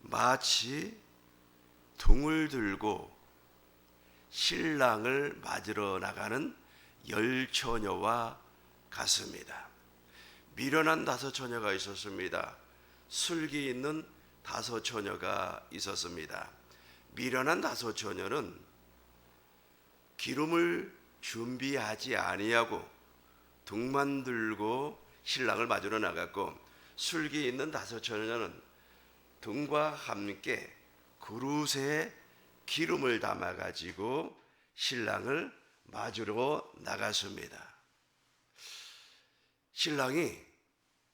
마치 둥을 들고 신랑을 맞으러 나가는 열 처녀와 같습니다. 미련한 다섯 처녀가 있었습니다. 슬기 있는 다섯 처녀가 있었습니다. 미련한 다섯 처녀는 기름을 준비하지 아니하고 둥만 들고 신랑을 맞으러 나갔고, 슬기 있는 다섯 처녀는 둥과 함께 그릇에 기름을 담아 가지고 신랑을 맞으러 나갔습니다. 신랑이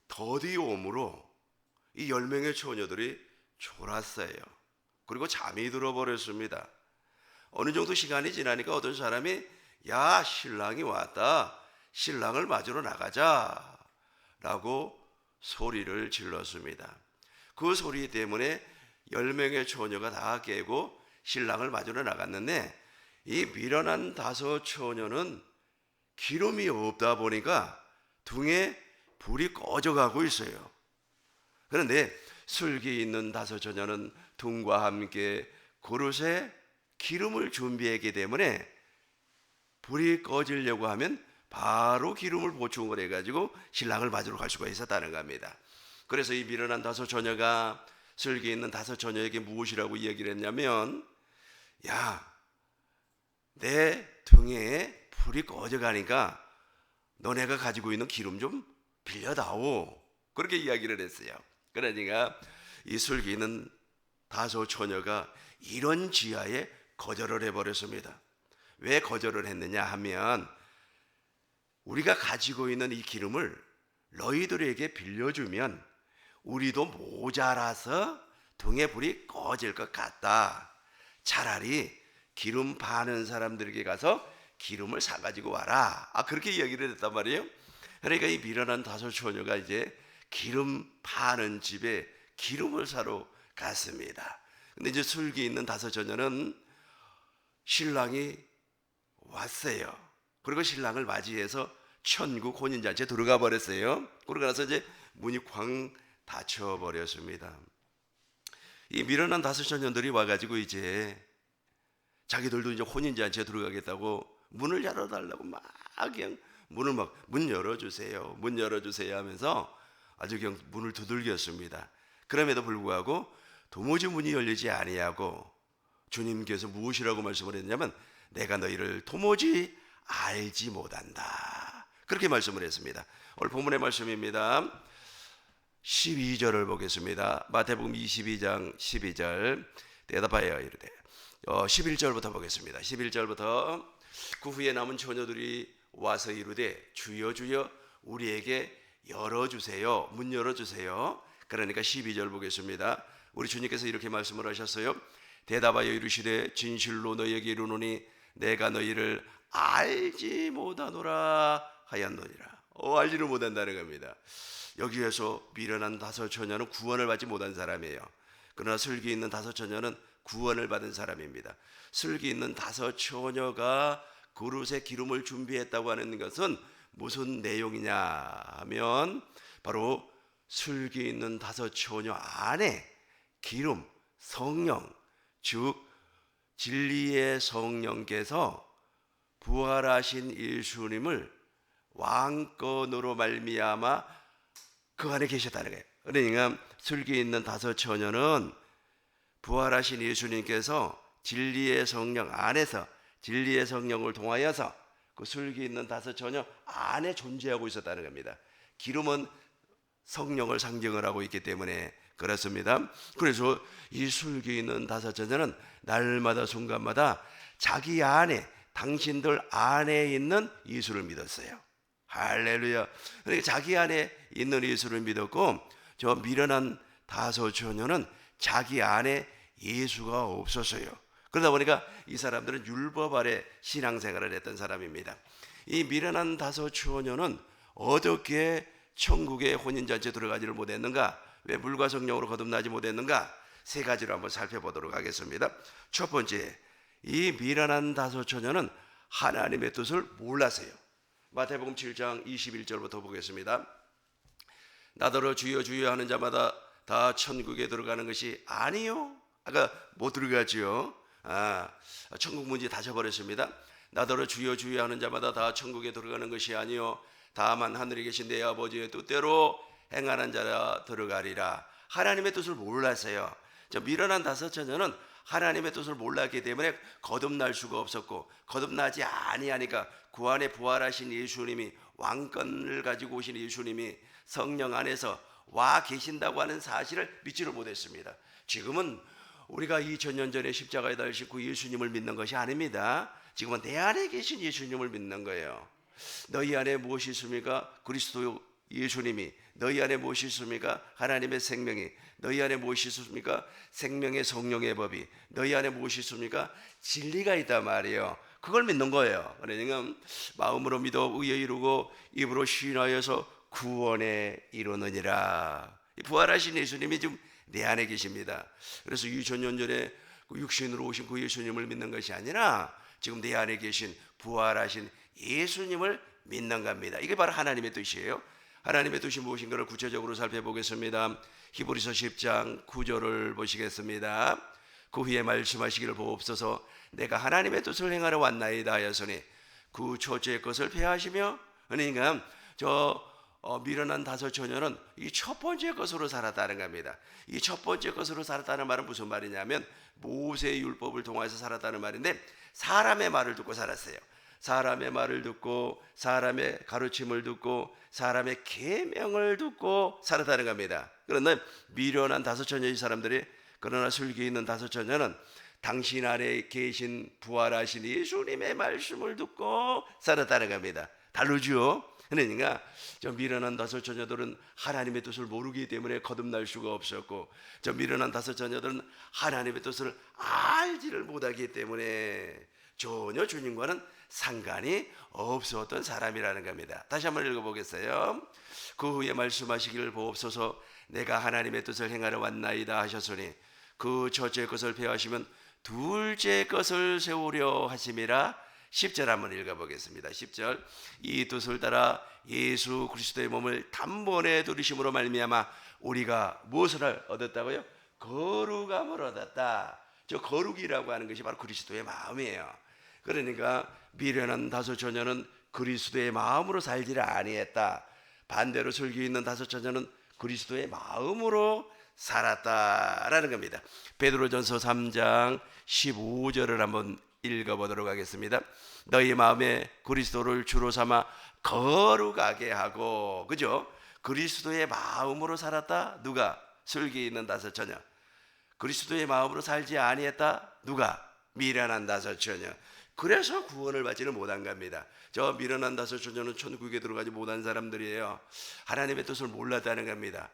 더디 오므로 이 10명의 처녀들이 졸았어요. 그리고 잠이 들어버렸습니다. 어느 정도 시간이 지나니까 어떤 사람이 야, 신랑이 왔다, 신랑을 맞으러 나가자 라고 소리를 질렀습니다. 그 소리 때문에 10명의 처녀가 다 깨고 신랑을 맞으러 나갔는데, 이 미련한 다섯 처녀는 기름이 없다 보니까 등에 불이 꺼져가고 있어요. 그런데 슬기 있는 다섯 처녀는 등과 함께 그릇에 기름을 준비했기 때문에 불이 꺼지려고 하면 바로 기름을 보충을 해가지고 신랑을 맞으러 갈 수가 있었다는 겁니다. 그래서 이 미련한 다섯 처녀가 슬기 있는 다섯 처녀에게 무엇이라고 이야기를 했냐면, 야, 내 등에 불이 꺼져가니까 너네가 가지고 있는 기름 좀 빌려다오, 그렇게 이야기를 했어요. 그러니까 이 슬기 있는 다섯 처녀가 이런 지하에 거절을 해버렸습니다. 왜 거절을 했느냐 하면, 우리가 가지고 있는 이 기름을 너희들에게 빌려주면 우리도 모자라서 등에 불이 꺼질 것 같다. 차라리 기름 파는 사람들에게 가서 기름을 사가지고 와라. 그렇게 이야기를 했단 말이에요. 그러니까 이 미련한 다섯 처녀가 이제 기름 파는 집에 기름을 사러 갔습니다. 근데 이제 슬기 있는 다섯 처녀는 신랑이 왔어요. 그리고 신랑을 맞이해서 천국 혼인잔치에 들어가 버렸어요. 그러고 나서 이제 문이 쾅 닫혀 버렸습니다. 이 미련한 다섯 처녀들이 와가지고 이제 자기들도 이제 혼인잔치에 들어가겠다고 문을 열어달라고 막 그냥 문을 막 문 열어주세요, 문 열어주세요 하면서 아주 그냥 문을 두들겼습니다. 그럼에도 불구하고 도무지 문이 열리지 아니하고 주님께서 무엇이라고 말씀을 했냐면, 내가 너희를 도무지 알지 못한다, 그렇게 말씀을 했습니다. 오늘 본문의 말씀입니다. 12절을 보겠습니다. 마태복음 22장 12절. 대답하여 이르되, 11절부터 보겠습니다. 11절부터. 그 후에 남은 처녀들이 와서 이르되, 주여 주여 우리에게 열어주세요, 문 열어주세요. 그러니까 12절 보겠습니다. 우리 주님께서 이렇게 말씀을 하셨어요. 대답하여 이르시되, 진실로 너희에게 이르노니 내가 너희를 알지 못하노라 하였느니라. 알지를 못한다는 겁니다. 여기에서 미련한 다섯 처녀는 구원을 받지 못한 사람이에요. 그러나 슬기 있는 다섯 처녀는 구원을 받은 사람입니다. 슬기 있는 다섯 처녀가 그릇에 기름을 준비했다고 하는 것은 무슨 내용이냐 하면, 바로 슬기 있는 다섯 처녀 안에 기름, 성령, 즉 진리의 성령께서 부활하신 예수님을 왕권으로 말미암아 그 안에 계셨다는 거예요. 그러니까 슬기 있는 다섯 처녀는 부활하신 예수님께서 진리의 성령 안에서, 진리의 성령을 통하여서 그 슬기 있는 다섯 처녀 안에 존재하고 있었다는 겁니다. 기름은 성령을 상징을 하고 있기 때문에 그렇습니다. 그래서 이 슬기 있는 다섯 처녀는 날마다 순간마다 자기 안에, 당신들 안에 있는 예수를 믿었어요. 할렐루야. 그러니까 자기 안에 있는 예수를 믿었고, 저 미련한 다섯 처녀는 자기 안에 예수가 없었어요. 그러다 보니까 이 사람들은 율법 아래 신앙생활을 했던 사람입니다. 이 미련한 다섯 처녀는 어떻게 천국의 혼인잔치에 들어가지를 못했는가? 왜 물과 성령으로 거듭나지 못했는가? 세 가지로 한번 살펴보도록 하겠습니다. 첫 번째, 이 미련한 다섯 처녀는 하나님의 뜻을 몰랐어요. 마태복음 7장 21절부터 보겠습니다. 나더러 주여 주여 하는 자마다 다 천국에 들어가는 것이 아니요. 아까 못 들어가지요. 천국 문제 닫아 버렸습니다. 나더러 주여 주여 하는 자마다 다 천국에 들어가는 것이 아니요 다만 하늘에 계신 내 아버지의 뜻대로 행하는 자라 들어가리라. 하나님의 뜻을 몰랐어요. 저 미련한 다섯 처녀는 하나님의 뜻을 몰랐기 때문에 거듭날 수가 없었고, 거듭나지 아니하니까 그 안에 부활하신 예수님이, 왕권을 가지고 오신 예수님이 성령 안에서 와 계신다고 하는 사실을 믿지를 못했습니다. 지금은 우리가 2000년 전에 십자가에 달리신 그 예수님을 믿는 것이 아닙니다. 지금은 내 안에 계신 예수님을 믿는 거예요. 너희 안에 무엇이 있습니까? 그리스도 예수님이. 너희 안에 무엇이 있습니까? 하나님의 생명이. 너희 안에 무엇이 있습니까? 생명의 성령의 법이. 너희 안에 무엇이 있습니까? 진리가 있단 말이에요. 그걸 믿는 거예요. 그러니까 마음으로 믿어 의에 이루고 입으로 시인하여서 구원에 이루느니라. 부활하신 예수님이 지금 내 안에 계십니다. 그래서 2000년 전에 육신으로 오신 그 예수님을 믿는 것이 아니라 지금 내 안에 계신 부활하신 예수님을 믿는 겁니다. 이게 바로 하나님의 뜻이에요. 하나님의 뜻이 무엇인가를 구체적으로 살펴보겠습니다. 히브리서 10장 9절을 보시겠습니다. 그 후에 말씀하시기를 보옵소서. 내가 하나님의 뜻을 행하러 왔나이다 하였으니 그 첫째 것을 폐하시며. 그러니까 미련한 다섯 처녀는 이 첫 번째 것으로 살았다는 겁니다. 이 첫 번째 것으로 살았다는 말은 무슨 말이냐면 모세의 율법을 통해서 살았다는 말인데, 사람의 말을 듣고 살았어요. 사람의 말을 듣고 사람의 가르침을 듣고 사람의 계명을 듣고 살았다는 겁니다. 그런데 미련한 다섯 처녀의 사람들이, 그러나 슬기 있는 다섯 처녀는 당신 안에 계신 부활하신 예수님의 말씀을 듣고 살았다는 겁니다. 다르죠? 그러니까 저 미련한 다섯 처녀들은 하나님의 뜻을 모르기 때문에 거듭날 수가 없었고, 저 미련한 다섯 처녀들은 하나님의 뜻을 알지를 못하기 때문에 전혀 주님과는 상관이 없었던 사람이라는 겁니다. 다시 한번 읽어보겠어요. 그 후에 말씀하시기를 보옵소서. 내가 하나님의 뜻을 행하러 왔나이다 하셨으니 그 첫째 것을 폐하시면 둘째 것을 세우려 하심이라. 10절 한번 읽어보겠습니다. 10절. 이 뜻을 따라 예수 그리스도의 몸을 단번에 들이심으로 말미암아 우리가 무엇을 얻었다고요? 거룩함을 얻었다. 저 거룩이라고 하는 것이 바로 그리스도의 마음이에요. 그러니까 미련한 다섯 처녀는 그리스도의 마음으로 살지를 아니했다. 반대로 슬기 있는 다섯 처녀는 그리스도의 마음으로 살았다라는 겁니다. 베드로전서 3장 15절을 한번 읽어보도록 하겠습니다. 너희 마음에 그리스도를 주로 삼아 거룩하게 하고. 그죠? 그리스도의 마음으로 살았다. 누가? 슬기 있는 다섯 처녀. 그리스도의 마음으로 살지 아니했다. 누가? 미련한 다섯 처녀. 그래서 구원을 받지는 못한 겁니다. 저 미련한 다섯 처녀는 천국에 들어가지 못한 사람들이에요. 하나님의 뜻을 몰랐다는 겁니다.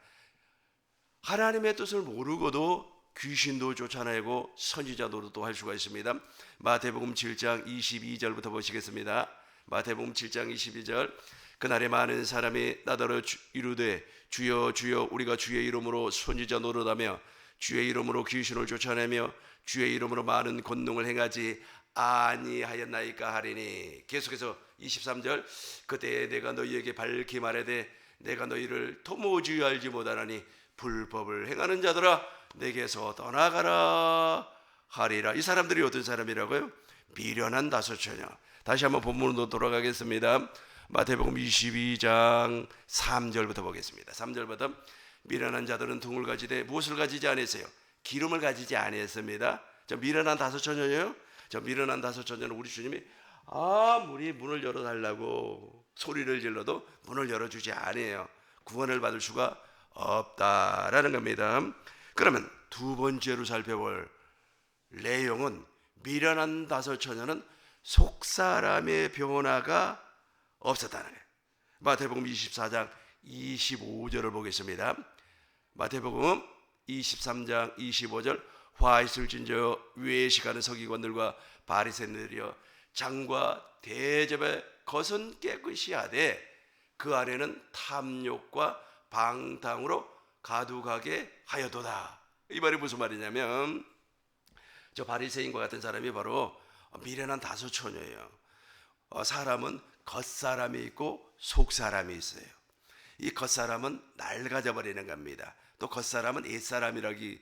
하나님의 뜻을 모르고도 귀신도 쫓아내고 선지자 노릇도 할 수가 있습니다. 마태복음 7장 22절부터 보시겠습니다. 마태복음 7장 22절. 그날에 많은 사람이 나더러 이르되 주여 주여 우리가 주의 이름으로 선지자 노릇하며 주의 이름으로 귀신을 쫓아내며 주의 이름으로 많은 권능을 행하지 아니하였나이까 하리니. 계속해서 23절. 그때 내가 너희에게 밝히 말하되 내가 너희를 도무지 알지 못하나니 불법을 행하는 자들아 내게서 떠나가라 하리라. 이 사람들이 어떤 사람이라고요? 미련한 다섯 처녀. 다시 한번 본문으로 돌아가겠습니다. 마태복음 22장 3절부터 보겠습니다. 3절부터. 미련한 자들은 등을 가지되 무엇을 가지지 아니했어요? 기름을 가지지 아니했습니다. 저 미련한 다섯 처녀예요. 저 미련한 다섯 처녀는 우리 주님이 아무리 문을 열어달라고 소리를 질러도 문을 열어주지 아니에요. 구원을 받을 수가 없다라는 겁니다. 그러면 두 번째로 살펴볼 내용은 미련한 다섯 처녀는 속사람의 변화가 없었다는 거예요. 마태복음 24장 25절을 보겠습니다. 마태복음 23장 25절. 화 있을진저 외식하는 서기관들과 바리새인들이여 장과 대접에 것은 깨끗이 하되 그 안에는 탐욕과 방탕으로 가득하게 하여도다. 이 말이 무슨 말이냐면 저 바리새인과 같은 사람이 바로 미련한 다섯 처녀예요. 사람은 겉사람이 있고 속사람이 있어요. 이 겉사람은 낡아져 버리는 겁니다. 또 겉사람은 옛사람이라기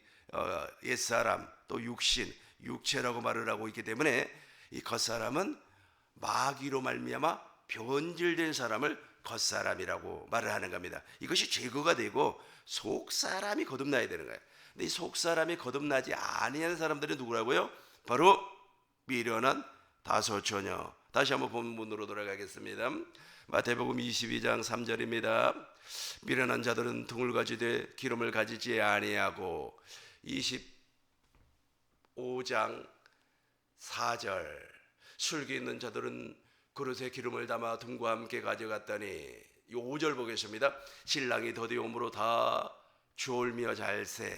옛사람 또 육신 육체라고 말을 하고 있기 때문에 이 겉사람은 마귀로 말미암아 변질된 사람을 겉사람이라고 말을 하는 겁니다. 이것이 제거가 되고 속사람이 거듭나야 되는 거예요. 근데 이 속사람이 거듭나지 아니하는 사람들이 누구라고요? 바로 미련한 다섯 처녀. 다시 한번 본문으로 돌아가겠습니다. 마태복음 22장 3절입니다. 미련한 자들은 등을 가지되 기름을 가지지 아니하고 25장 4절 술기 있는 자들은 그릇에 기름을 담아 등과 함께 가져갔더니 이 5절 보겠습니다. 신랑이 더디 오므로 다 졸며 잘새.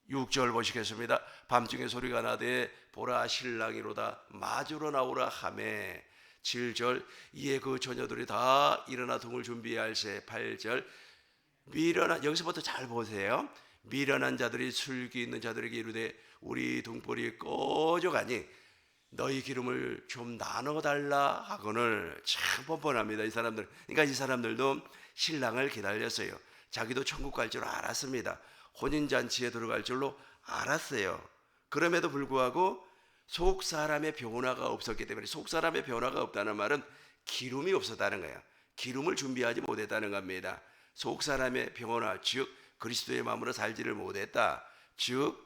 6절 보시겠습니다. 밤중에 소리가 나되 보라 신랑이로다 마주로 나오라 하매. 7절 이에 그 처녀들이 다 일어나 등을 준비할세. 8절 미련한, 여기서부터 잘 보세요. 미련한 자들이 술기 있는 자들에게 이르되 우리 등불이 꺼져가니 너희 기름을 좀 나눠달라 하거늘. 참 뻔뻔합니다 이 사람들. 그러니까 이 사람들도 신랑을 기다렸어요. 자기도 천국 갈 줄 알았습니다. 혼인잔치에 들어갈 줄로 알았어요. 그럼에도 불구하고 속사람의 변화가 없었기 때문에, 속사람의 변화가 없다는 말은 기름이 없었다는 거예요. 기름을 준비하지 못했다는 겁니다. 속사람의 변화, 즉 그리스도의 마음으로 살지를 못했다. 즉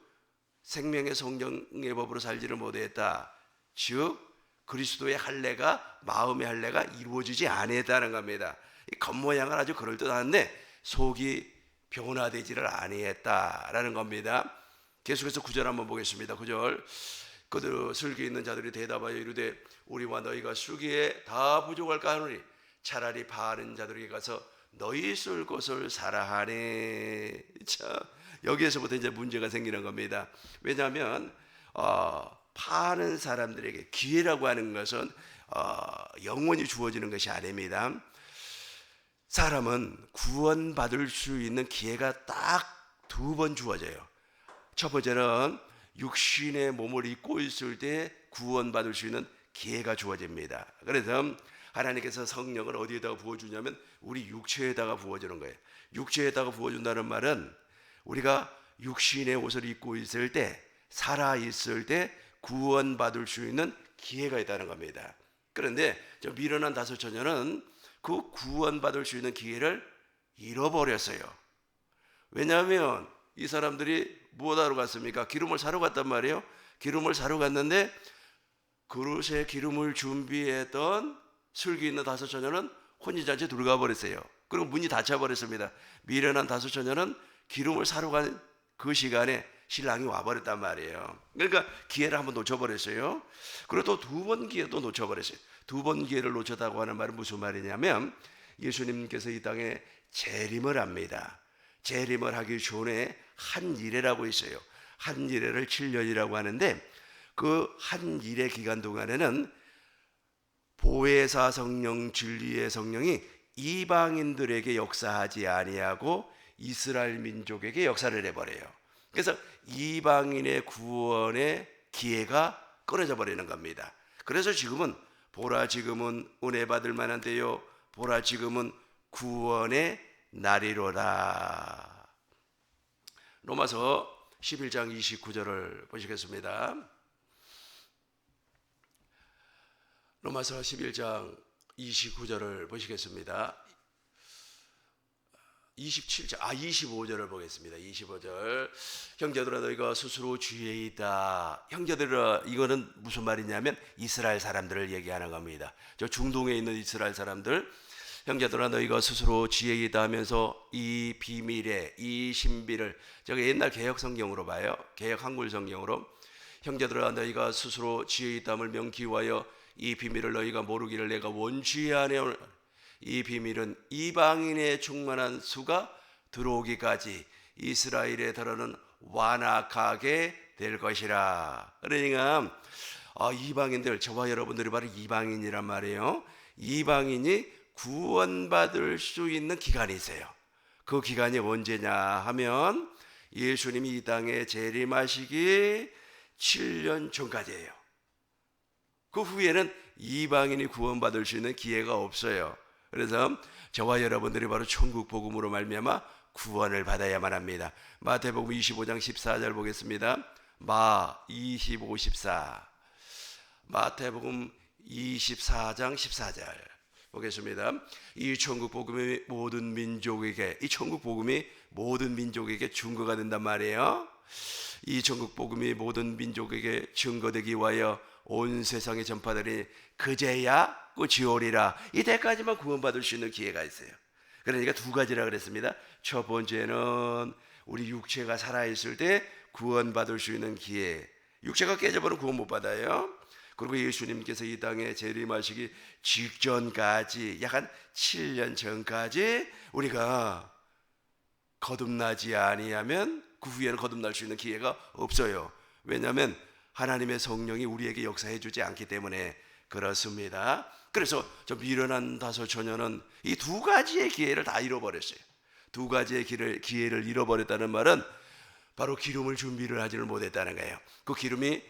생명의 성령의 법으로 살지를 못했다. 즉 그리스도의 할례가, 마음의 할례가 이루어지지 아니했다는 겁니다. 이 겉모양은 아주 그럴듯한데 속이 변화되지를 아니했다라는 겁니다. 계속해서 9절 한번 보겠습니다. 9절 그들 술기 있는 자들이 대답하여 이르되 우리와 너희가 술기에 다 부족할까 하노니 차라리 파는 자들에게 가서 너희 쓸 것을 사라 하네. 자, 여기에서부터 이제 문제가 생기는 겁니다. 왜냐하면 파는 사람들에게 기회라고 하는 것은 영원히 주어지는 것이 아닙니다. 사람은 구원받을 수 있는 기회가 딱 두 번 주어져요. 첫 번째는 육신의 몸을 입고 있을 때 구원받을 수 있는 기회가 주어집니다. 그래서 하나님께서 성령을 어디에다가 부어주냐면 우리 육체에다가 부어주는 거예요. 육체에다가 부어준다는 말은 우리가 육신의 옷을 입고 있을 때, 살아있을 때 구원받을 수 있는 기회가 있다는 겁니다. 그런데 저 미련한 다섯 처녀는 그 구원받을 수 있는 기회를 잃어버렸어요. 왜냐하면 이 사람들이 무엇하러 갔습니까? 기름을 사러 갔단 말이에요. 기름을 사러 갔는데 그릇에 기름을 준비했던 술기 있는 다섯 처녀는 혼인잔치에 들어가 버렸어요. 그리고 문이 닫혀버렸습니다. 미련한 다섯 처녀는 기름을 사러 간 그 시간에 신랑이 와버렸단 말이에요. 그러니까 기회를 한번 놓쳐버렸어요. 그리고 또 두 번 기회도 놓쳐버렸어요. 두 번 기회를 놓쳤다고 하는 말은 무슨 말이냐면 예수님께서 이 땅에 재림을 합니다. 재림을 하기 전에 한 일회라고 있어요. 한 일회를 7년이라고 하는데 그 한 일회 기간 동안에는 보혜사 성령, 진리의 성령이 이방인들에게 역사하지 아니하고 이스라엘 민족에게 역사를 해버려요. 그래서 이방인의 구원의 기회가 끊어져 버리는 겁니다. 그래서 지금은 보라 지금은 은혜 받을 만한 때요 보라 지금은 구원의 날이로다. 로마서 11장 29절을 보시겠습니다. 로마서 11장 29절을 보시겠습니다. 25절을 보겠습니다. 25절 형제들아 너희가 스스로 주의에 있다. 형제들아 이거는 무슨 말이냐면 이스라엘 사람들을 얘기하는 겁니다. 저 중동에 있는 이스라엘 사람들. 형제들아 너희가 스스로 지혜에 있다 하면서 이 비밀에 이 신비를, 제가 옛날 개혁 성경으로 봐요. 개혁 한글 성경으로 형제들아 너희가 스스로 지혜에 있다함을 명기하여 이 비밀을 너희가 모르기를 내가 원치 아니하노라. 이 비밀은 이방인의 충만한 수가 들어오기까지 이스라엘에 더러는 완악하게 될 것이라. 그러니까 이방인들, 저와 여러분들이 바로 이방인이란 말이에요. 이방인이 구원받을 수 있는 기간이 있어요. 그 기간이 언제냐 하면 예수님이 이 땅에 재림하시기 7년 전까지예요. 그 후에는 이방인이 구원받을 수 있는 기회가 없어요. 그래서 저와 여러분들이 바로 천국 복음으로 말미암아 구원을 받아야만 합니다. 마태복음 25장 14절 보겠습니다. 마 25, 14. 마태복음 24장 14절 보겠습니다. 이 천국 복음이 모든 민족에게, 이 천국 복음이 모든 민족에게 증거가 된단 말이에요. 이 천국 복음이 모든 민족에게 증거되기 위하여 온 세상에 전파되니 그제야 끝이 오리라. 이때까지만 구원받을 수 있는 기회가 있어요. 그러니까 두 가지라 그랬습니다. 첫 번째는 우리 육체가 살아있을 때 구원받을 수 있는 기회. 육체가 깨져버리면 구원 못 받아요. 그리고 예수님께서 이 땅에 재림하시기 직전까지, 약 한 7년 전까지 우리가 거듭나지 아니하면 그 후에는 거듭날 수 있는 기회가 없어요. 왜냐하면 하나님의 성령이 우리에게 역사해 주지 않기 때문에 그렇습니다. 그래서 저 미련한 다섯 처녀는 이 두 가지의 기회를 다 잃어버렸어요. 두 가지의 기회를 잃어버렸다는 말은 바로 기름을 준비를 하지를 못했다는 거예요. 그 기름이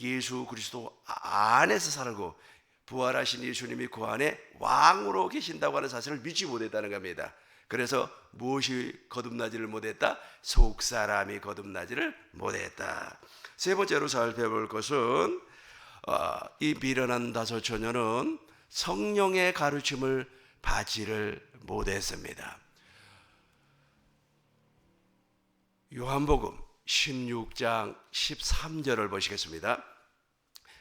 예수 그리스도 안에서 살고 부활하신 예수님이 그 안에 왕으로 계신다고 하는 사실을 믿지 못했다는 겁니다. 그래서 무엇이 거듭나지를 못했다? 속사람이 거듭나지를 못했다. 세 번째로 살펴볼 것은 이 미련한 다섯 처녀는 성령의 가르침을 받지를 못했습니다. 요한복음 16장 13절을 보시겠습니다.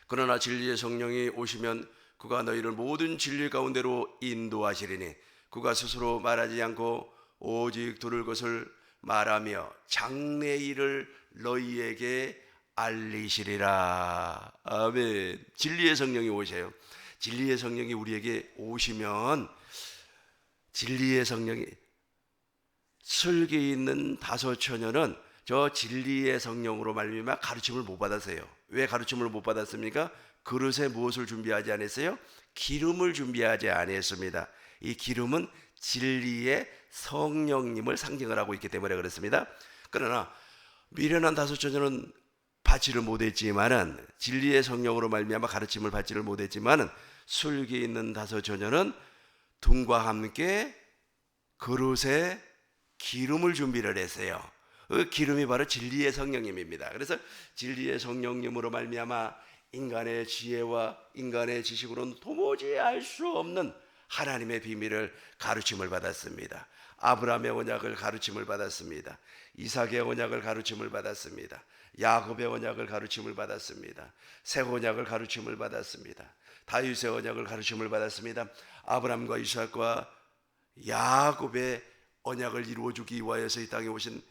그러나 진리의 성령이 오시면 그가 너희를 모든 진리 가운데로 인도하시리니 그가 스스로 말하지 않고 오직 들을 것을 말하며 장래일을 너희에게 알리시리라. 아멘. 진리의 성령이 오세요. 진리의 성령이 우리에게 오시면 진리의 성령이 슬기 있는 다섯 처녀는 저 진리의 성령으로 말미암아 가르침을 못 받았어요. 왜 가르침을 못 받았습니까? 그릇에 무엇을 준비하지 않았어요? 기름을 준비하지 않았습니다. 이 기름은 진리의 성령님을 상징을 하고 있기 때문에 그렇습니다. 그러나 미련한 다섯 처녀는 받지를 못했지만은, 진리의 성령으로 말미암아 가르침을 받지를 못했지만은, 슬기 있는 다섯 처녀는 등과 함께 그릇에 기름을 준비를 했어요. 그 기름이 바로 진리의 성령님입니다. 그래서 진리의 성령님으로 말미암아 인간의 지혜와 인간의 지식으로는 도무지 알 수 없는 하나님의 비밀을 가르침을 받았습니다. 아브라함의 언약을 가르침을 받았습니다. 이삭의 언약을 가르침을 받았습니다. 야곱의 언약을 가르침을 받았습니다. 새 언약을 가르침을 받았습니다. 다윗의 언약을 가르침을 받았습니다. 아브라함과 이삭과 야곱의 언약을 이루어주기 위하여서 이 땅에 오신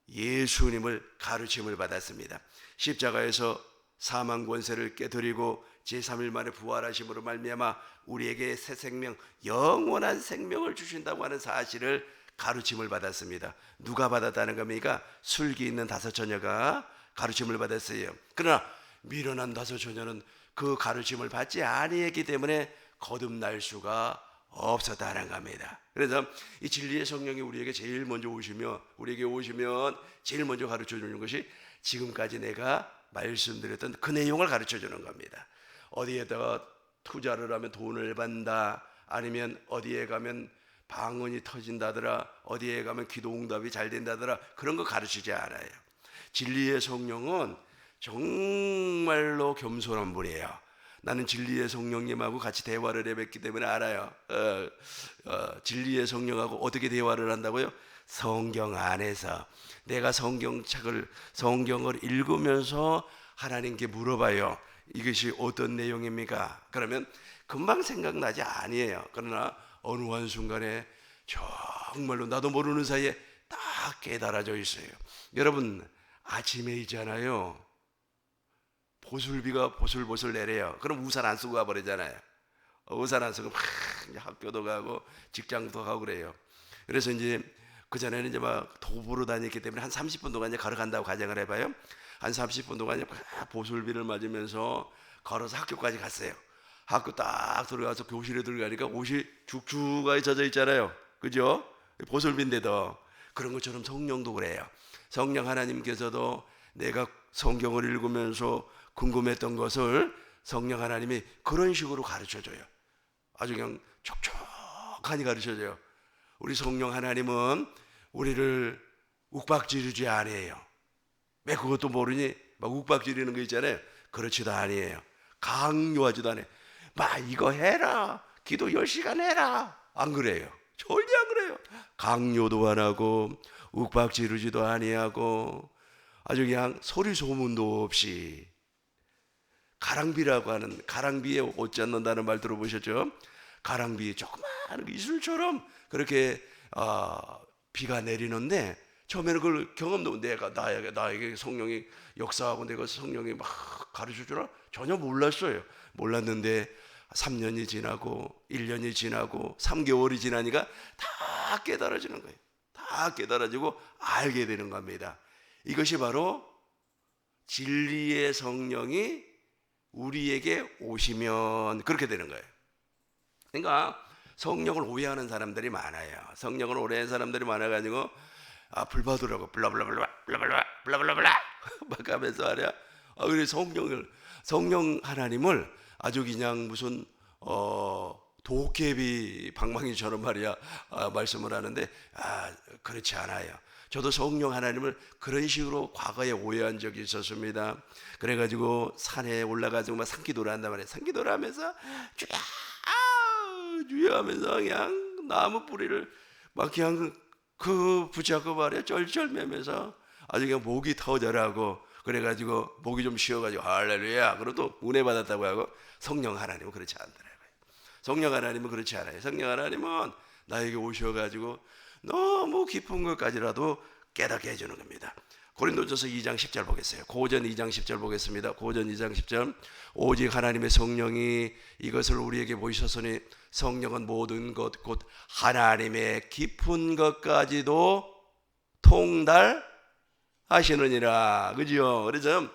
예수님을 가르침을 받았습니다. 십자가에서 사망 권세를 깨뜨리고 제3일 만에 부활하심으로 말미암아 우리에게 새 생명, 영원한 생명을 주신다고 하는 사실을 가르침을 받았습니다. 누가 받았다는 겁니까? 슬기 있는 다섯 처녀가 가르침을 받았어요. 그러나 미련한 다섯 처녀는 그 가르침을 받지 아니했기 때문에 거듭날 수가 없었다는 겁니다. 그래서 이 진리의 성령이 우리에게 제일 먼저 우리에게 오시면 제일 먼저 가르쳐 주는 것이 지금까지 내가 말씀드렸던 그 내용을 가르쳐 주는 겁니다. 어디에다가 투자를 하면 돈을 받는다, 아니면 어디에 가면 방언이 터진다더라, 어디에 가면 기도응답이 잘 된다더라, 그런 거 가르치지 않아요. 진리의 성령은 정말로 겸손한 분이에요. 나는 진리의 성령님하고 같이 대화를 해봤기 때문에 알아요. 진리의 성령하고 어떻게 대화를 한다고요? 성경 안에서 내가 성경을 읽으면서 하나님께 물어봐요. 이것이 어떤 내용입니까? 그러면 금방 생각나지 아니에요. 그러나 어느 한순간에 정말로 나도 모르는 사이에 딱 깨달아져 있어요. 여러분, 아침에 있잖아요, 보슬비가 보슬보슬 내려요. 그럼 우산 안 쓰고 가버리잖아요. 우산 안 쓰고 막 학교도 가고 직장도 가고 그래요. 그래서 이제 그전에는 이제 막 도보로 다녔기 때문에 한 30분 동안 이제 걸어간다고 가정을 해봐요. 한 30분 동안 이제 보슬비를 맞으면서 걸어서 학교까지 갔어요. 학교 딱 들어가서 교실에 들어가니까 옷이 죽죽하게 젖어 있잖아요. 그죠? 보슬비인데도. 그런 것처럼 성령도 그래요. 성령 하나님께서도 내가 성경을 읽으면서 궁금했던 것을 성령 하나님이 그런 식으로 가르쳐줘요. 아주 그냥 촉촉하니 가르쳐줘요. 우리 성령 하나님은 우리를 욱박지르지 아니에요. 왜 그것도 모르니 막 욱박지르는 거 있잖아요. 그렇지도 아니에요. 강요하지도 않아요. 막 이거 해라, 기도 10시간 해라, 안 그래요. 절대 안 그래요. 강요도 안 하고 욱박지르지도 아니하고 아주 그냥 소리 소문도 없이, 가랑비라고 하는, 가랑비에 옷 젖는다는 말 들어보셨죠? 가랑비 조그마한 이슬처럼 그렇게 비가 내리는데, 처음에는 그걸 경험도, 내가 나에게 성령이 역사하고 내가 성령이 막 가르쳐 주라 전혀 몰랐어요. 몰랐는데 3년이 지나고 1년이 지나고 3개월이 지나니까 다 깨달아지는 거예요. 다 깨달아지고 알게 되는 겁니다. 이것이 바로 진리의 성령이 우리에게 오시면 그렇게 되는 거예요. 그러니까 성령을 오해하는 사람들이 많아요. 성령을 오해하는 사람들이 많아가지고 불 받으라고 블라블라블라 블라블라 블라블라블라 막 하면서 말이야. 그래 성령 하나님을 아주 그냥 무슨 도깨비 방망이처럼 말이야 말씀을 하는데, 그렇지 않아요. 저도 성령 하나님을 그런 식으로 과거에 오해한 적이 있었습니다. 그래가지고 산에 올라가지고 막 산기도를 한단 말이에요. 산기도를 하면서 주여 하면서 그냥 나무 뿌리를 막 그냥 그 붙잡고 말이야 쩔쩔매면서 아주 그냥 목이 터져라고, 그래가지고 목이 좀 쉬어가지고 할렐루야 그러고 또 은혜 받았다고 하고. 성령 하나님은 그렇지 않더라고요. 성령 하나님은 그렇지 않아요. 성령 하나님은 나에게 오셔가지고 너무 깊은 것까지라도 깨닫게 해주는 겁니다. 고린도전서 2장 10절 보겠어요. 고전 2장 10절 보겠습니다. 고전 2장 10절. 오직 하나님의 성령이 이것을 우리에게 보이셨으니 성령은 모든 것 곧 하나님의 깊은 것까지도 통달하시느니라. 그죠? 그래서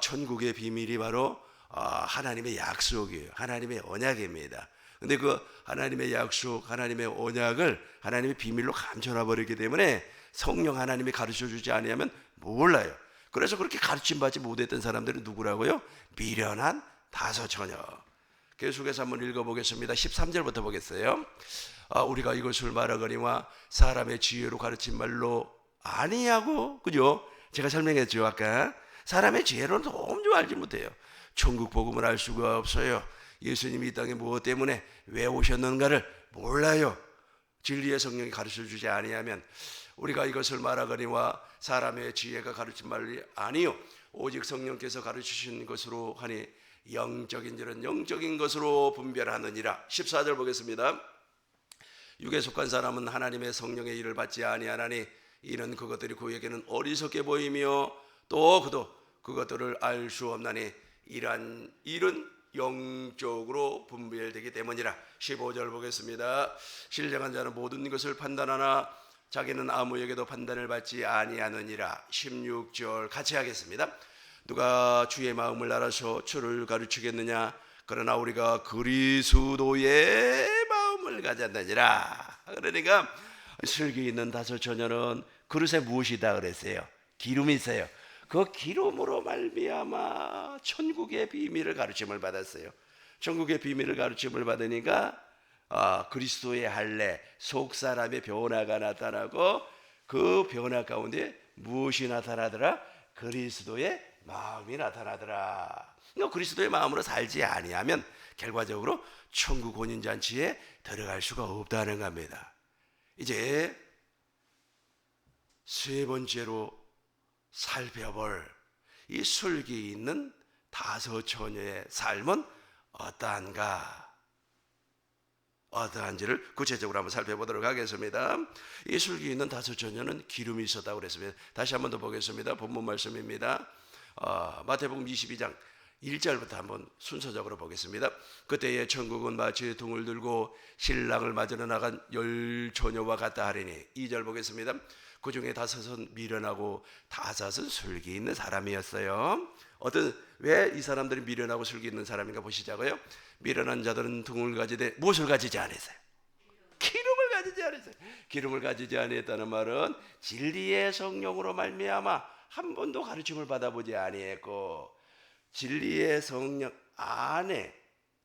천국의 비밀이 바로 하나님의 약속이에요. 하나님의 언약입니다. 근데 그 하나님의 약속, 하나님의 언약을 하나님의 비밀로 감춰놔 버리기 때문에 성령 하나님이 가르쳐 주지 아니하면 몰라요. 그래서 그렇게 가르침 받지 못했던 사람들은 누구라고요? 미련한 다섯 처녀. 계속해서 한번 읽어보겠습니다. 13절부터 보겠어요. 우리가 이것을 말하거니와 사람의 지혜로 가르친 말로 아니하고, 그죠? 제가 설명했죠 아까. 사람의 지혜로는 도무지 알지 못해요. 천국 복음을 알 수가 없어요. 예수님이 이 땅에 무엇 때문에 왜 오셨는가를 몰라요. 진리의 성령이 가르쳐 주지 아니하면. 우리가 이것을 말하거니와 사람의 지혜가 가르친 말이 아니요 오직 성령께서 가르치신 것으로 하니 영적인 줄은 영적인 것으로 분별하느니라. 14절 보겠습니다. 육에 속한 사람은 하나님의 성령의 일을 받지 아니하나니 이는 그것들이 그에게는 어리석게 보이며 또 그도 그것들을 알 수 없나니 이러한 일은 영적으로 분별되기 때문이라. 15절 보겠습니다. 신령한 자는 모든 것을 판단하나 자기는 아무에게도 판단을 받지 아니하느니라. 16절 같이 하겠습니다. 누가 주의 마음을 알아서 주를 가르치겠느냐? 그러나 우리가 그리스도의 마음을 가졌느니라. 그러니까 슬기 있는 다섯 처녀는 그릇에 무엇이다 그랬어요? 기름이 있어요. 그 기름으로 말미암아 천국의 비밀을 가르침을 받았어요. 천국의 비밀을 가르침을 받으니까 그리스도의 할례, 속사람의 변화가 나타나고, 그 변화 가운데 무엇이 나타나더라? 그리스도의 마음이 나타나더라. 그리스도의 마음으로 살지 아니하면 결과적으로 천국 혼인잔치에 들어갈 수가 없다는 겁니다. 이제 세 번째로 살펴볼 이 슬기 있는 다섯 처녀의 삶은 어떠한지를 구체적으로 한번 살펴보도록 하겠습니다. 이 슬기 있는 다섯 처녀는 기름이 있었다고 그랬습니다. 다시 한번 더 보겠습니다. 본문 말씀입니다. 마태복음 22장 1절부터 한번 순서적으로 보겠습니다. 그때의 천국은 마치 등을 들고 신랑을 맞으러 나간 10처녀와 같다 하리니. 2절 보겠습니다. 그 중에 다섯은 미련하고 다섯은 슬기 있는 사람이었어요. 왜 이 사람들이 미련하고 슬기 있는 사람인가 보시자고요. 미련한 자들은 등을 가지되 무엇을 가지지 않았어요? 기름을 가지지 않았어요. 기름을 가지지 않았다는 말은 진리의 성령으로 말미암아 한 번도 가르침을 받아보지 아니했고, 진리의 성령 안에,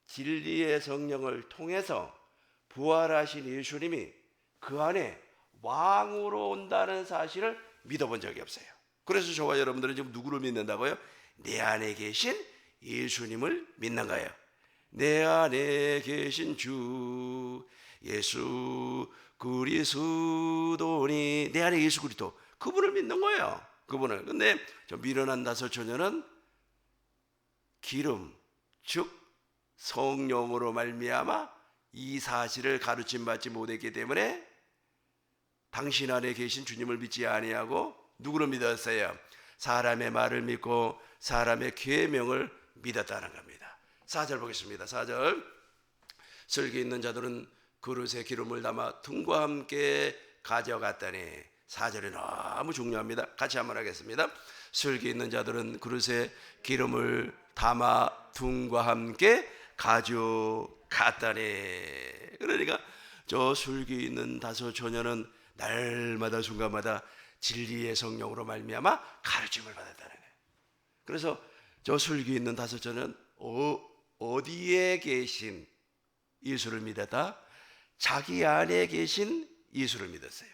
진리의 성령을 통해서 부활하신 예수님이 그 안에 왕으로 온다는 사실을 믿어본 적이 없어요. 그래서 저와 여러분들은 지금 누구를 믿는다고요? 내 안에 계신 예수님을 믿는 거예요. 내 안에 계신 주 예수 그리스도니, 내 안에 예수 그리스도, 그분을 믿는 거예요. 그분을. 근데 저 미련한 다섯 처녀는 기름, 즉 성령으로 말미암아 이 사실을 가르침 받지 못했기 때문에 당신 안에 계신 주님을 믿지 아니하고 누구를 믿었어요? 사람의 말을 믿고 사람의 계명을 믿었다는 겁니다. 4절 보겠습니다. 4절. 슬기 있는 자들은 그릇에 기름을 담아 등과 함께 가져갔더니, 4절이 너무 중요합니다. 같이 한번 하겠습니다. 슬기 있는 자들은 그릇에 기름을 담아 등과 함께 가져갔다니. 그러니까 저 슬기 있는 다섯 처녀는 날마다 순간마다 진리의 성령으로 말미암아 가르침을 받았다는 거예요. 그래서 저 슬기 있는 다섯 처녀는 어디에 계신 예수를 믿었다? 자기 안에 계신 예수를 믿었어요.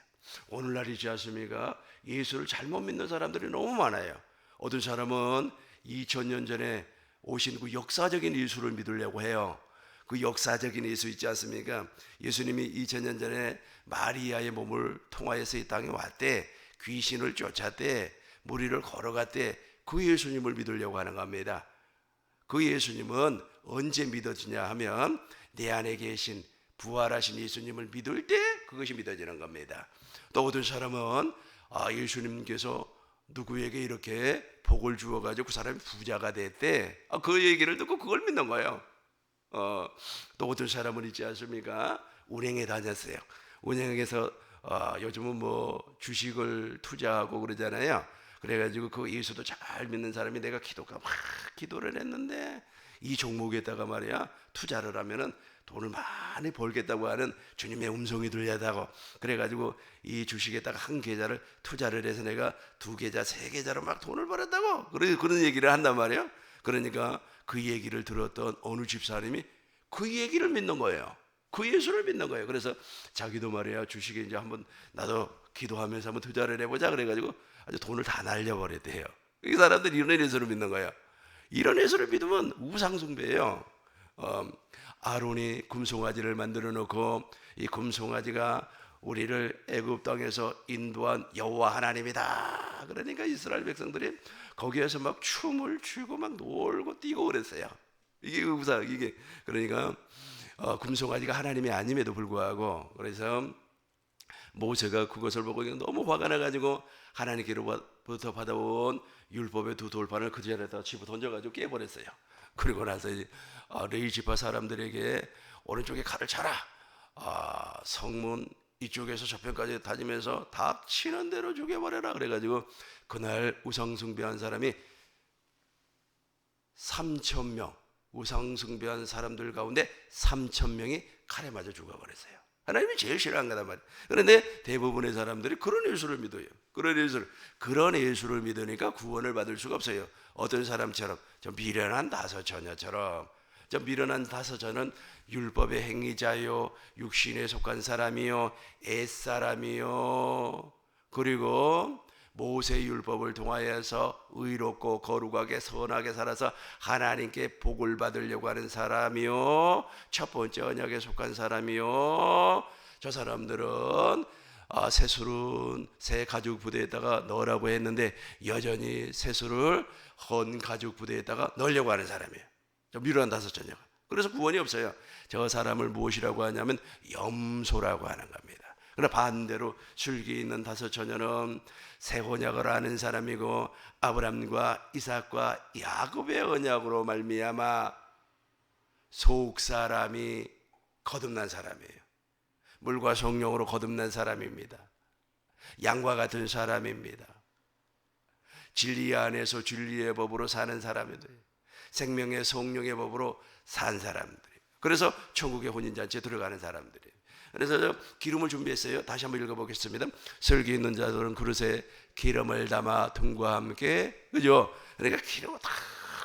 오늘날이지 않습니까? 예수를 잘못 믿는 사람들이 너무 많아요. 어떤 사람은 2000년 전에 오신 그 역사적인 예수를 믿으려고 해요. 그 역사적인 예수 있지 않습니까? 예수님이 2000년 전에 마리아의 몸을 통하여서 이 땅에 왔대, 귀신을 쫓았대, 무리를 걸어갔대, 그 예수님을 믿으려고 하는 겁니다. 그 예수님은 언제 믿어지냐 하면 내 안에 계신 부활하신 예수님을 믿을 때 그것이 믿어지는 겁니다. 또 어떤 사람은 예수님께서 누구에게 이렇게 복을 주어가지고 그 사람이 부자가 됐대, 그 얘기를 듣고 그걸 믿는 거예요. 또 어떤 사람은 있지 않습니까? 은행에 다녔어요. 은행에서 요즘은 뭐 주식을 투자하고 그러잖아요. 그래가지고 그 예수도 잘 믿는 사람이 내가 기도가 막 기도를 했는데 이 종목에다가 말이야 투자를 하면은 돈을 많이 벌겠다고 하는 주님의 음성이 들렸다고, 그래가지고 이 주식에다가 한 계좌를 투자를 해서 내가 2계좌 3계좌로 막 돈을 벌었다고 그런 얘기를 한단 말이에요. 그러니까 그 얘기를 들었던 어느 집사님이 그 얘기를 믿는 거예요. 그 예수를 믿는 거예요. 그래서 자기도 말이야 주식에 이제 한번 나도 기도하면서 한번 투자를 해보자 그래가지고 아주 돈을 다 날려버렸대요. 이 사람들이 이런 예수를 믿는 거예요. 이런 예수를 믿으면 우상숭배예요. 아론이 금송아지를 만들어 놓고 이 금송아지가 우리를 애굽 땅에서 인도한 여호와 하나님이다. 그러니까 이스라엘 백성들이 거기에서 막 춤을 추고 막 놀고 뛰고 그랬어요. 이게 그러니까 금송아지가 하나님이 아님에도 불구하고, 그래서 모세가 그것을 보고 너무 화가 나가지고 하나님께로부터 받아온 율법의 2돌판을 그 자리에다 집어 던져가지고 깨버렸어요. 그리고 나서 레위 지파 사람들에게 오른쪽에 칼을 차라, 성문 이쪽에서 저편까지 다니면서 닥치는 대로 죽여버려라 그래가지고 그날 우상숭배한 사람이 3,000명, 우상숭배한 사람들 가운데 3,000명이 칼에 맞아 죽어버렸어요. 하나님이 제일 싫어한 거단 말이에요. 그런데 대부분의 사람들이 그런 예수를 믿어요. 그런 예수를 믿으니까 구원을 받을 수가 없어요. 어떤 사람처럼, 저 미련한 다섯 처녀처럼. 저 미련한 다섯 처녀는 율법의 행위자요, 육신에 속한 사람이요, 옛사람이요, 그리고 모세 율법을 통하여서 의롭고 거룩하게 선하게 살아서 하나님께 복을 받으려고 하는 사람이요, 첫 번째 언약에 속한 사람이요. 저 사람들은 세술은 새 가죽 부대에다가 넣으라고 했는데 여전히 세술을 헌 가죽 부대에다가 넣으려고 하는 사람이에요. 저 미련한 다섯 처녀가. 그래서 구원이 없어요. 저 사람을 무엇이라고 하냐면 염소라고 하는 겁니다. 그러나 반대로 슬기 있는 다섯 처녀는 새 언약을 아는 사람이고 아브람과 이삭과 야곱의 언약으로 말미암아 속 사람이 거듭난 사람이에요. 물과 성령으로 거듭난 사람입니다. 양과 같은 사람입니다. 진리 안에서 진리의 법으로 사는 사람이들, 생명의 성령의 법으로 산 사람들이, 그래서 천국의 혼인잔치에 들어가는 사람들이. 그래서 저 기름을 준비했어요. 다시 한번 읽어보겠습니다. 슬기 있는 자들은 그릇에 기름을 담아 등과 함께, 그죠? 그러니까 기름을 딱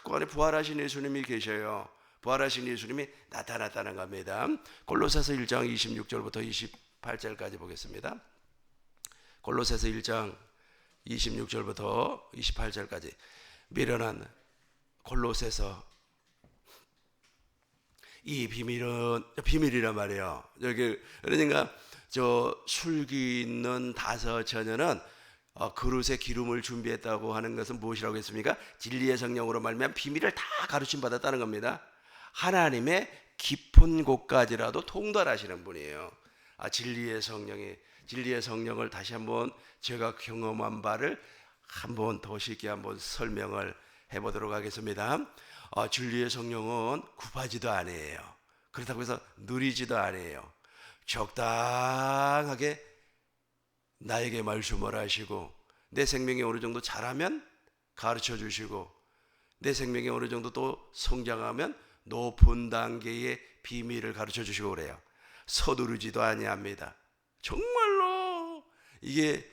그 안에 부활하신 예수님이 계셔요. 부활하신 예수님이 나타났다는 겁니다. 골로새서 1장 26절부터 28절까지 보겠습니다. 골로새서 1장 26절부터 28절까지 미련한 골로새서, 이 비밀은 비밀이란 말이에요. 여기 그러니까 저 술기 있는 5 처녀는 그릇에 기름을 준비했다고 하는 것은 무엇이라고 했습니까? 진리의 성령으로 말미암아 비밀을 다 가르침 받았다는 겁니다. 하나님의 깊은 곳까지라도 통달하시는 분이에요. 진리의 성령을 다시 한번 제가 경험한 바를 한번 더 쉽게 한번 설명을 해보도록 하겠습니다. 진리의 성령은 굽하지도 아니에요. 그렇다고 해서 느리지도 아니에요. 적당하게 나에게 말씀을 하시고, 내 생명이 어느 정도 자라면 가르쳐 주시고, 내 생명이 어느 정도 또 성장하면 높은 단계의 비밀을 가르쳐 주시고 그래요. 서두르지도 아니합니다. 정말로 이게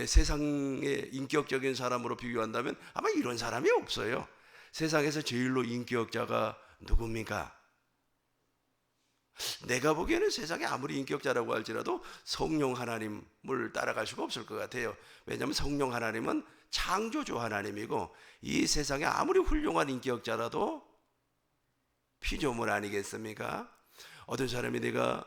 세상의 인격적인 사람으로 비교한다면 아마 이런 사람이 없어요. 세상에서 제일로 인격자가 누굽니까? 내가 보기에는 세상에 아무리 인격자라고 할지라도 성령 하나님을 따라갈 수가 없을 것 같아요. 왜냐하면 성령 하나님은 창조주 하나님이고, 이 세상에 아무리 훌륭한 인격자라도 피조물 아니겠습니까? 어떤 사람이 내가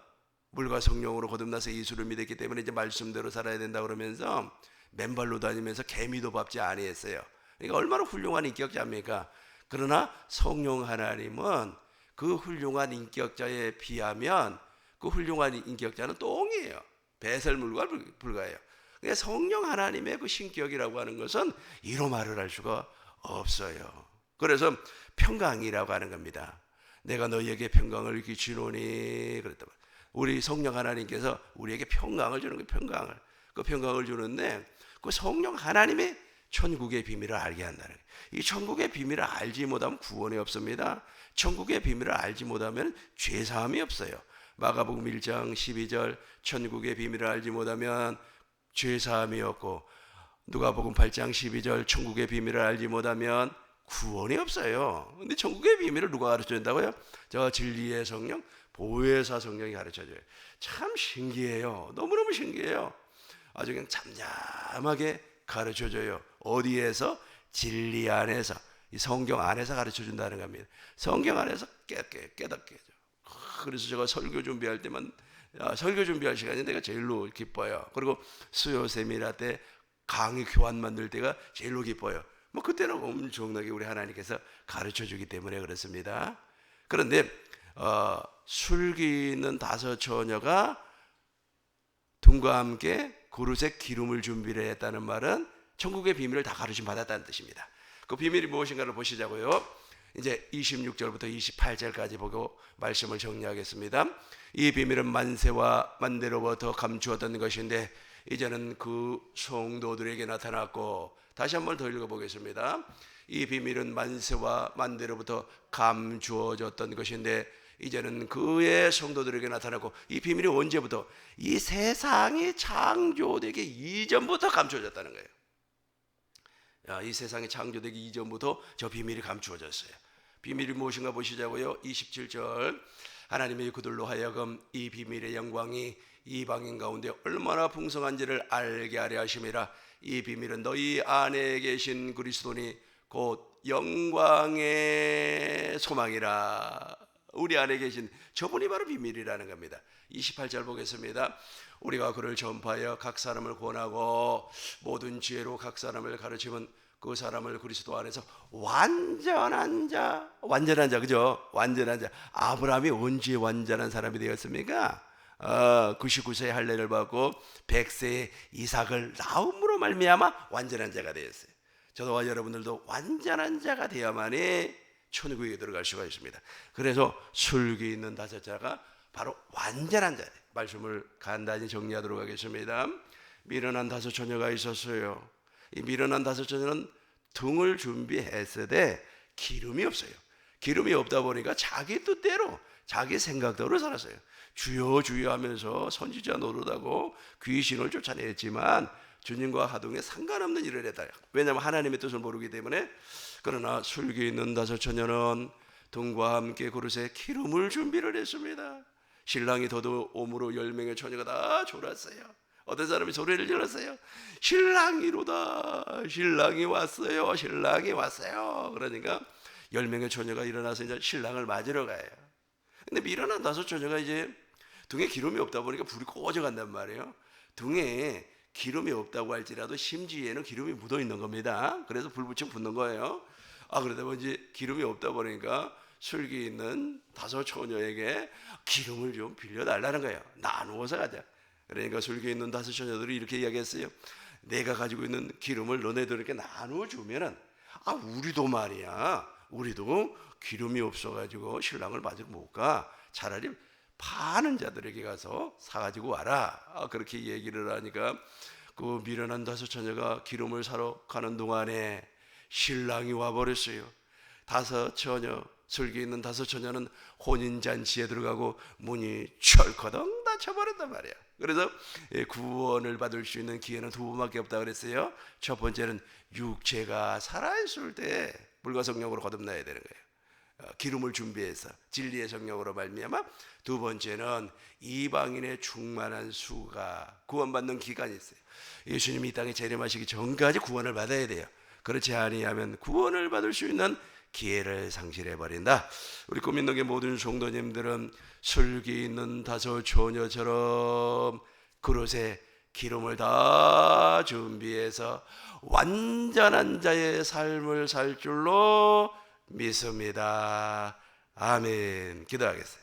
물과 성령으로 거듭나서 예수를 믿었기 때문에 이제 말씀대로 살아야 된다 그러면서 맨발로 다니면서 개미도 밟지 아니했어요. 그러니까 얼마나 훌륭한 인격자입니까? 그러나 성령 하나님은 그 훌륭한 인격자에 비하면 그 훌륭한 인격자는 똥이에요. 배설물과 불과해요. 그러니까 성령 하나님의 그 신격이라고 하는 것은 이로 말을 할 수가 없어요. 그래서 평강이라고 하는 겁니다. 내가 너희에게 평강을 주노니 그랬단 말이에요. 우리 성령 하나님께서 우리에게 평강을 주는 거예요. 평강을. 그 평강을 주는데 그 성령 하나님의 천국의 비밀을 알게 한다는 거예요. 이 천국의 비밀을 알지 못하면 구원이 없습니다. 천국의 비밀을 알지 못하면 죄사함이 없어요. 마가복음 1장 12절 천국의 비밀을 알지 못하면 죄사함이 없고, 누가복음 8장 12절 천국의 비밀을 알지 못하면 구원이 없어요. 근데 천국의 비밀을 누가 가르쳐 준다고요? 저 진리의 성령, 보혜사 성령이 가르쳐 줘요. 참 신기해요. 너무너무 신기해요. 아주 그냥 잠잠하게 가르쳐 줘요. 어디에서? 진리 안에서, 이 성경 안에서 가르쳐 준다는 겁니다. 성경 안에서 깨닫게 해줘. 그래서 제가 설교 준비할 때만, 설교 준비할 시간이 내가 제일로 기뻐요. 그리고 수요 세미나 때 강의 교환 만들 때가 제일로 기뻐요. 뭐 그때는 엄청나게 우리 하나님께서 가르쳐 주기 때문에 그렇습니다. 그런데 술기 있는 5 처녀가 등과 함께 그릇에 기름을 준비를 했다는 말은 천국의 비밀을 다 가르침 받았다는 뜻입니다. 그 비밀이 무엇인가를 보시자고요. 이제 26절부터 28절까지 보고 말씀을 정리하겠습니다. 이 비밀은 만세와 만대로부터 감추었던 것인데 이제는 그 성도들에게 나타났고, 다시 한번 더 읽어보겠습니다. 이 비밀은 만세와 만대로부터 감추어졌던 것인데 이제는 그의 성도들에게 나타났고, 이 비밀이 언제부터? 이 세상이 창조되기 이전부터 감추어졌다는 거예요. 이 세상이 창조되기 이전부터 저 비밀이 감추어졌어요. 비밀이 무엇인가 보시자고요. 27절 하나님의 그들로 하여금 이 비밀의 영광이 이방인 가운데 얼마나 풍성한지를 알게 하려 하심이라. 이 비밀은 너희 안에 계신 그리스도니 곧 영광의 소망이라. 우리 안에 계신 저분이 바로 비밀이라는 겁니다. 28절 보겠습니다. 우리가 그를 전파하여 각 사람을 구원하고 모든 지혜로 각 사람을 가르치면 그 사람을 그리스도 안에서 완전한 자, 그죠? 완전한 자. 아브라함이 언제 완전한 사람이 되었습니까? 99세에 할례를 받고 100세에 이삭을 낳음으로 말미암아 완전한 자가 되었어요. 저와 여러분들도 완전한 자가 되어야만이 천국에 들어갈 수가 있습니다. 그래서 술기 있는 5 자가 바로 완전한 자예요. 말씀을 간단히 정리하도록 하겠습니다. 미련한 5 처녀가 있었어요. 이 미련한 5 처녀는 등을 준비했으되 기름이 없어요. 기름이 없다 보니까 자기 뜻대로 자기 생각대로 살았어요. 주여 주여 하면서 선지자 노릇하고 귀신을 쫓아냈지만 주님과 하동에 상관없는 일을 했다. 왜냐하면 하나님의 뜻을 모르기 때문에. 그러나 술기 있는 5 처녀는 등과 함께 그릇에 기름을 준비를 했습니다. 신랑이 더도 오므로 10명의 처녀가 다 졸았어요. 어떤 사람이 소리를 질렀어요. 신랑이로다. 신랑이 왔어요. 신랑이 왔어요. 그러니까 10명의 처녀가 일어나서 이제 신랑을 맞으러 가요. 근데 미련한 5 처녀가 이제 등에 기름이 없다 보니까 불이 꺼져간단 말이에요. 등에 기름이 없다고 할지라도 심지에는 기름이 묻어 있는 겁니다. 그래서 불붙이면 붙는 거예요. 그러다 보니 이제 기름이 없다 보니까 슬기 있는 5 처녀에게 기름을 좀 빌려달라는 거예요. 나누어서 가자. 그러니까 슬기 있는 5 처녀들이 이렇게 이야기했어요. 내가 가지고 있는 기름을 너네들에게 나누어 주면은 우리도 말이야, 우리도 기름이 없어가지고 신랑을 맞으러 못 가. 차라리 파는 자들에게 가서 사가지고 와라. 그렇게 얘기를 하니까 그 미련한 5 처녀가 기름을 사러 가는 동안에 신랑이 와버렸어요. 5 처녀, 슬기 있는 5 처녀는 혼인잔치에 들어가고 문이 철커덩 닫혀버렸단 말이야. 그래서 구원을 받을 수 있는 기회는 2번밖에 없다 그랬어요. 첫 번째는 육체가 살아있을 때 물과 성령으로 거듭나야 되는 거예요. 기름을 준비해서 진리의 성령으로 말미암아. 2번째는 이방인의 충만한 수가 구원받는 기간이 있어요. 예수님이 이 땅에 재림하시기 전까지 구원을 받아야 돼요. 그렇지 아니하면 구원을 받을 수 있는 기회를 상실해 버린다. 우리 꿈있는 모든 성도님들은 슬기 있는 5 처녀처럼 그릇에 기름을 다 준비해서 완전한 자의 삶을 살 줄로 믿습니다. 아멘. 기도하겠습니다.